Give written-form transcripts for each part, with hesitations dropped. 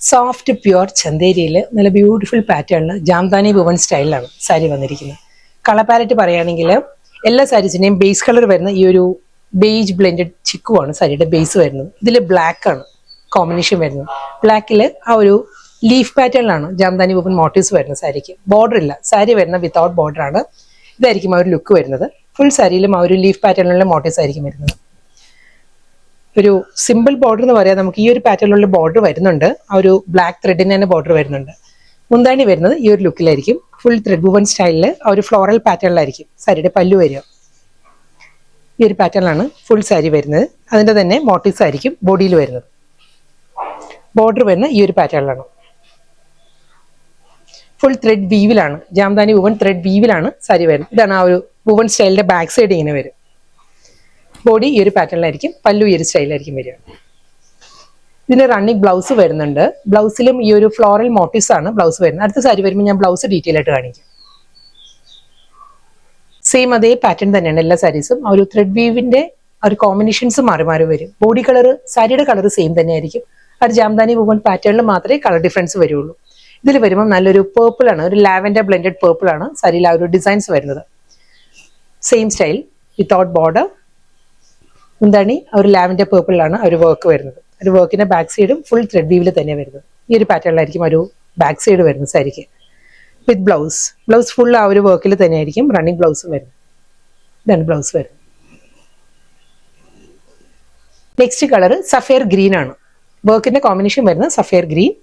Soft pure ചന്തേരിയിൽ നല്ല beautiful പാറ്റേണിൽ Jamdani woven സ്റ്റൈലിലാണ് sari വന്നിരിക്കുന്നത്. കളർ പാലറ്റ് പറയുകയാണെങ്കിൽ എല്ലാ സാരീസിൻ്റെയും ബേസ് കളർ വരുന്ന ഈ ഒരു ബേജ് ബ്ലെൻഡഡ് ചിക്കുവാണ് സാരിയുടെ ബേസ് വരുന്നത്. ഇതിൽ ബ്ലാക്ക് ആണ് കോമ്പിനേഷൻ വരുന്നത്. ബ്ലാക്കിൽ ആ ഒരു ലീഫ് പാറ്റേണിലാണ് ജാംദാനി വുവൺ മോട്ടീവ്സ് വരുന്നത്. സാരിക്ക് ബോർഡർ ഇല്ല, സാരി വരുന്ന വിത്തൗട്ട് ബോർഡർ ആണ്. ഇതായിരിക്കും ആ ഒരു ലുക്ക് വരുന്നത്. ഫുൾ സാരിയിലും ആ ഒരു ലീഫ് പാറ്റേണിലുള്ള മോട്ടീവ്സ് ആയിരിക്കും വരുന്നത്. ഒരു സിമ്പിൾ ബോർഡർ എന്ന് പറയാം. നമുക്ക് ഈ ഒരു പാറ്റേണിലുള്ള ബോർഡർ വരുന്നുണ്ട്. ആ ഒരു ബ്ലാക്ക് ത്രെഡിന് തന്നെ ബോർഡർ വരുന്നുണ്ട്. മുന്താണി വരുന്നത് ഈ ഒരു ലുക്കിലായിരിക്കും. ഫുൾ ത്രെഡ് വുവൺ സ്റ്റൈലിൽ ആ ഒരു ഫ്ലോറൽ പാറ്റേണിലായിരിക്കും സാരിയുടെ പല്ലു വരിക. ഈ ഒരു പാറ്റേണിലാണ് ഫുൾ സാരി വരുന്നത്. അതിൻ്റെ തന്നെ മോട്ടീവ്സ് ആയിരിക്കും ബോഡിയിൽ വരുന്നത്. ബോർഡർ വരുന്ന ഈ ഒരു പാറ്റേണിലാണ്. ഫുൾ ത്രെഡ് വീവിലാണ്, ജാംദാനി വുവൺ ത്രെഡ് വീവിലാണ് സാരി വരുന്നത്. ഇതാണ് ആ ഒരു വുവൺ സ്റ്റൈലിന്റെ ബാക്ക് സൈഡ് ഇങ്ങനെ വരും. ബോഡി ഈ ഒരു പാറ്റേണിലായിരിക്കും, പല്ലു ഈ ഒരു സ്റ്റൈലായിരിക്കും വരിക. ഇതിന് റണ്ണിങ് ബ്ലൗസ് വരുന്നുണ്ട്. ബ്ലൗസിലും ഈ ഒരു ഫ്ലോറൽ മോട്ടീവ്സ് ആണ് ബ്ലൗസ് വരുന്നത്. അടുത്ത സാരി വരുമ്പോൾ ഞാൻ ബ്ലൗസ് ഡീറ്റെയിൽ ആയിട്ട് കാണിക്കും. സെയിം അതേ പാറ്റേൺ തന്നെയാണ് എല്ലാ സാരീസും. ആ ഒരു ത്രെഡ് വീവിന്റെ ഒരു കോമ്പിനേഷൻസ് മാറി മാറി വരും. ബോഡി കളർ, സാരിയുടെ കളർ സെയിം തന്നെയായിരിക്കും. ആ ഒരു ജാംദാനി വുവൺ പാറ്റേണിൽ മാത്രമേ കളർ ഡിഫറൻസ് വരുള്ളൂ. ഇതിൽ വരുമ്പോൾ നല്ലൊരു പേർപ്പിൾ ആണ്, ഒരു ലാവൻഡർ ബ്ലെൻഡഡ് പേർപ്പിൾ ആണ് സാരിയിൽ ആ ഒരു ഡിസൈൻസ് വരുന്നത്. Same style without border. എന്താണ് ആ ഒരു ലാവൻഡർ പേർപ്പിളിലാണ് ഒരു വർക്ക് വരുന്നത്. ഒരു വർക്കിന്റെ ബാക്ക് സൈഡും ഫുൾ ത്രെഡ് വീവിൽ തന്നെ വരുന്നത്. ഈ ഒരു പാറ്റേണിലായിരിക്കും ഒരു ബാക്ക് സൈഡ് വരുന്നത് സാരിക്ക്. വിത്ത് ബ്ലൗസ്, ബ്ലൗസ് ഫുൾ ആ ഒരു വർക്കിൽ തന്നെ ആയിരിക്കും റണ്ണിങ് ബ്ലൗസും വരുന്നത്. ഇതാണ് ബ്ലൗസ് വരുന്നത്. നെക്സ്റ്റ് കളർ സഫയർ ഗ്രീൻ ആണ്. വർക്കിന്റെ കോമ്പിനേഷൻ വരുന്നത് സഫയർ ഗ്രീൻ.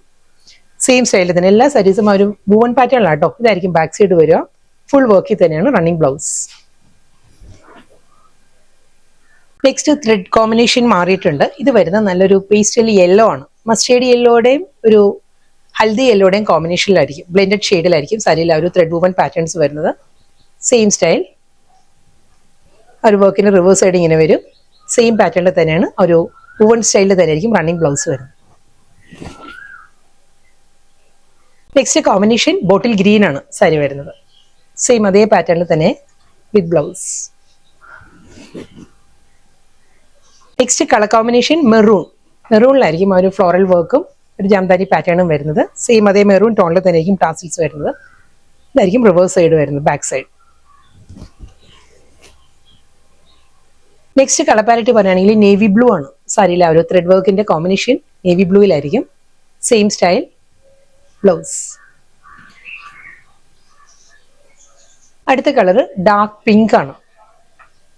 സെയിം സ്റ്റൈലിൽ തന്നെ എല്ലാ സാരീസും ആ ഒരു വുവൺ പാറ്റേണിലാണ് കേട്ടോ. ഇതായിരിക്കും ബാക്ക് സൈഡ് വരിക. ഫുൾ വർക്കിൽ തന്നെയാണ് running blouse. Next thread combination മാറിയിട്ടുണ്ട്. ഇത് വരുന്ന നല്ലൊരു പേസ്റ്റൽ യെല്ലോ ആണ്. മസ്റ്റേർഡ് യെല്ലോയുടെയും ഒരു ഹൽദി യെല്ലോയുടെയും കോമ്പിനേഷനിലായിരിക്കും, ബ്ലെൻഡഡ് ഷെയ്ഡിലായിരിക്കും സാരിയിൽ ആ ഒരു ത്രെഡ് വുവൺ പാറ്റേൺസ് വരുന്നത്. Same style. ഒരു വർക്കിന്റെ റിവേഴ്സ് സൈഡ് ഇങ്ങനെ വരും. സെയിം പാറ്റേണിൽ തന്നെയാണ് ഒരു വുവൺ സ്റ്റൈലിൽ തന്നെയായിരിക്കും റണ്ണിങ് ബ്ലൗസ് വരുന്നത്. നെക്സ്റ്റ് കോമ്പിനേഷൻ ബോട്ടിൽ ഗ്രീൻ ആണ് സാരി വരുന്നത്. സെയിം അതേ പാറ്റേണിൽ തന്നെ with blouse. Next colour combination maroon. മെറൂണിലായിരിക്കും ആ ഒരു ഫ്ലോറൽ വർക്കും ഒരു ജാംദാനി പാറ്റേണും വരുന്നത്. സെയിം അതേ മെറൂൺ ടോണിൽ തന്നെ ആയിരിക്കും ടാസിൽസ് വരുന്നത്. ഇതായിരിക്കും റിവേഴ്സ് സൈഡ് വരുന്നത്, back side. Next colour palette പറയുകയാണെങ്കിൽ നേവി ബ്ലൂ ആണ് സാരിയിൽ ആ ഒരു ത്രെഡ് വർക്കിന്റെ കോമ്പിനേഷൻ നേവി ബ്ലൂയിലായിരിക്കും. Same style blouse. അടുത്ത കളർ ഡാർക്ക് പിങ്ക് ആണ്.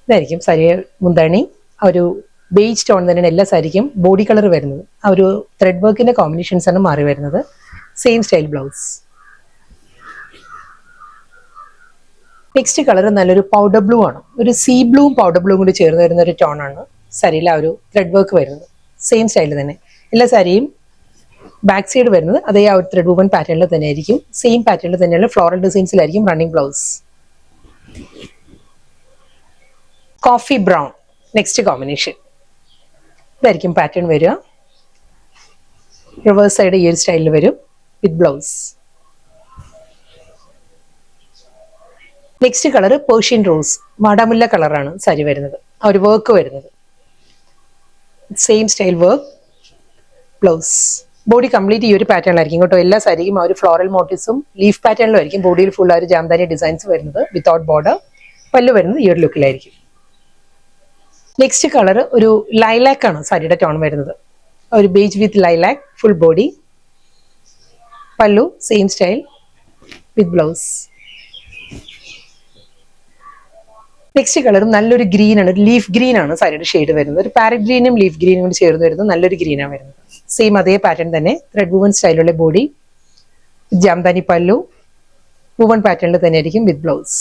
ഇതായിരിക്കും സാരി മുന്താണി. ആ ഒരു ബേജ് ടോൺ തന്നെയാണ് എല്ലാ സാരിക്കും ബോഡി കളർ വരുന്നത്. ആ ഒരു ത്രെഡ് വർക്കിന്റെ കോമ്പിനേഷൻസ് ആണ് മാറി വരുന്നത്. Same style blouse. Next colour നല്ലൊരു പൗഡർ ബ്ലൂ ആണ്. ഒരു സീ ബ്ലൂവും പൗഡർ ബ്ലൂവും കൂടി ചേർന്ന് വരുന്ന ഒരു ടോൺ ആണ് സാരിയിൽ ആ ഒരു ത്രെഡ് വർക്ക് വരുന്നത്. സെയിം സ്റ്റൈലിൽ തന്നെ എല്ലാ സാരിയും ബാക്ക് സൈഡ് വരുന്നത് അതേ ആ ഒരു ത്രെഡ് വുവൺ പാറ്റേണിൽ തന്നെ ആയിരിക്കും. സെയിം പാറ്റേണിൽ തന്നെയുള്ള ഫ്ലോറൽ ഡിസൈൻസിലായിരിക്കും running blouse. Coffee brown next combination. ഇതായിരിക്കും പാറ്റേൺ വരിക. റിവേഴ്സ് സൈഡ് ഈ ഒരു സ്റ്റൈലിൽ വരും with blouse. Next colour Persian rose, വാടാമുല്ല കളറാണ് സാരി വരുന്നത്. ആ ഒരു വർക്ക് വരുന്നത് same style work. Blouse. Body complete ഈ ഒരു പാറ്റേണിലായിരിക്കും കേട്ടോ. എല്ലാ സാരിക്കും ആ ഒരു ഫ്ലോറൽ മോട്ടീവ്സും ലീഫ് പാറ്റേണിലും ആയിരിക്കും. ബോഡിയിൽ ഫുൾ ആ ഒരു ജാംദാനി ഡിസൈൻസ് വരുന്നത് വിത്തൗട്ട് ബോർഡർ. പല്ലു വരുന്നത് ഈ ഒരു ലുക്കിലായിരിക്കും. നെക്സ്റ്റ് കളർ ഒരു ലൈലാക്ക് ആണ് സാരിയുടെ ടോൺ വരുന്നത്. ഒരു ബേജ് വിത്ത് ലൈലാക്ക്, ഫുൾ ബോഡി. പല്ലു സെയിം സ്റ്റൈൽ വിത്ത് ബ്ലൗസ്. നെക്സ്റ്റ് കളറും നല്ലൊരു ഗ്രീൻ ആണ്, ഒരു ലീഫ് ഗ്രീൻ ആണ് സാരിയുടെ ഷെയ്ഡ് വരുന്നത്. ഒരു പാരറ്റ് ഗ്രീനും ലീഫ് ഗ്രീനും കൂടി ചേർന്ന് വരുന്നത് നല്ലൊരു ഗ്രീനാണ് വരുന്നത്. സെയിം അതേ പാറ്റേൺ തന്നെ ത്രെഡ് വുവൺ സ്റ്റൈലുള്ള ബോഡി, ജാംദാനി പല്ലു, വുവൺ പാറ്റേണിൽ തന്നെ ആയിരിക്കും വിത്ത് ബ്ലൗസ്.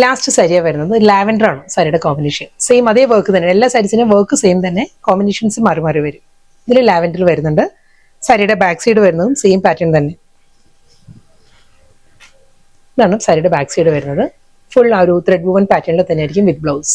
ലാസ്റ്റ് സാരിയാണ് വരുന്നത് ലാവൻഡർ ആണ് സാരിയുടെ കോമ്പിനേഷൻ. സെയിം അതേ വർക്ക് തന്നെ, എല്ലാ സാരീസിനും വർക്ക് സെയിം തന്നെ, കോമ്പിനേഷൻസ് മാറി മാറി വരും. ഇതിൽ ലാവൻഡർ വരുന്നുണ്ട്. സാരിയുടെ ബാക്ക് സൈഡ് വരുന്നതും സെയിം പാറ്റേൺ തന്നെ. ഇതാണ് സാരിയുടെ ബാക്ക് സൈഡ് വരുന്നത്. ഫുൾ ആ ഒരു ത്രെഡ് വുവൺ പാറ്റേണിൽ തന്നെ ആയിരിക്കും വിത്ത് ബ്ലൗസ്.